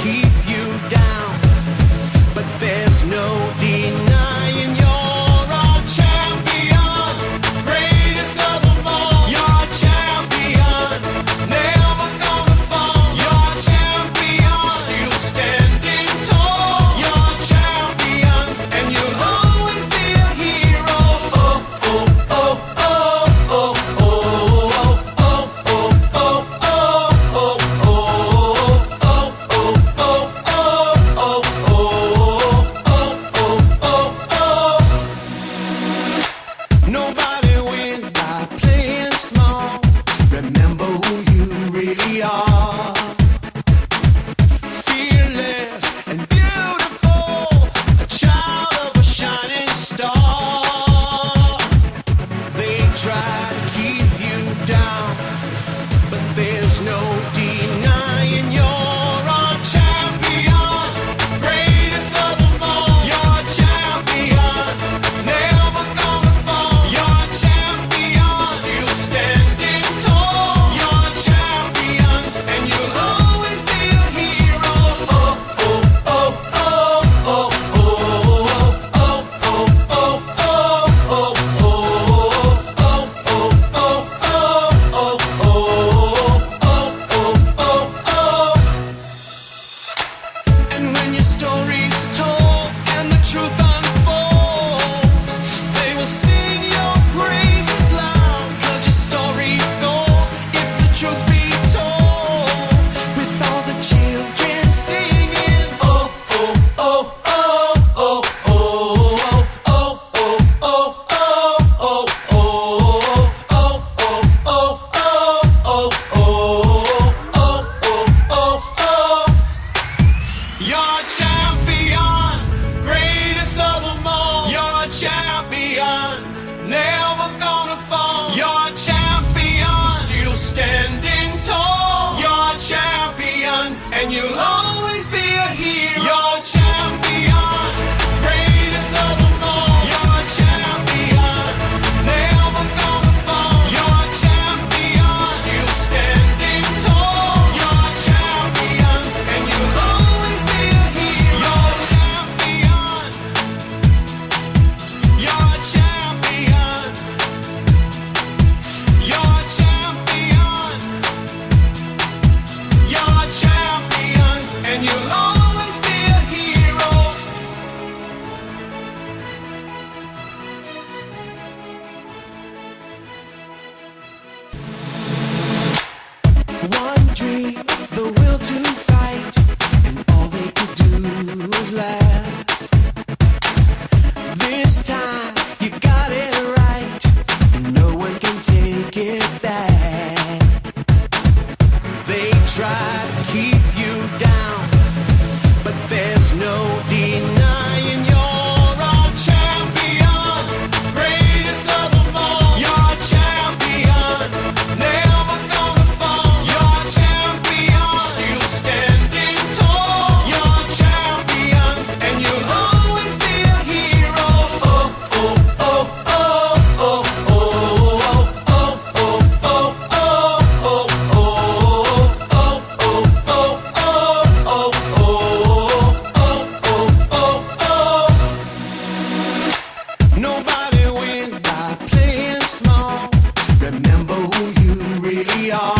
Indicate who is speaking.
Speaker 1: keep you down, but there's no denying you're a champion, greatest of them all. You're a champion, never gonna fall. You're a champion, still standing tall. You're a champion, and you'll always be a hero. Oh, oh, oh, oh, oh, oh, oh, oh, oh, oh, oh, Nobody wins by playing small. Remember who you really are. Fearless and beautiful, a child of a shining star. They try to keep you down, but there's no denying you're a champion, greatest of them all. You're a champion, never gonna fall. You're a champion, still standing tall. You're a champion, and you'll always be a hero. Oh, oh, oh, oh, oh, oh, oh, oh, oh, oh, And when your story's told and the truth unfolds, they will sing your praises loud. 'Cause your story's gold if the truth be told. With all the children singing, oh, oh, oh, oh, oh, oh, oh, oh, oh, oh, oh, You're a champion, greatest of them all. You're a champion, never gonna fall. You're a champion, still standing tall. You're a champion, and you'll always be a hero. You're a champion, greatest of them all. You're a champion, never gonna fall. You're a champion, still standing tall. You're a champion, and you'll always be a hero. You're a champion. You're a champion. You're a champion. You're a champion, and you'll always be a hero. One dream, the will to fight, and all they could do was laugh. This time you got it right, and no one can take it back. They try to keep you down, but there's no denying you're a champion, greatest of them all. You're a champion, never gonna fall. You're a champion, still standing tall. You're a champion, and you'll always be a hero. Oh, oh, oh, oh, oh, oh, oh, oh, oh, oh, Nobody wins by playing small. Remember who you really are.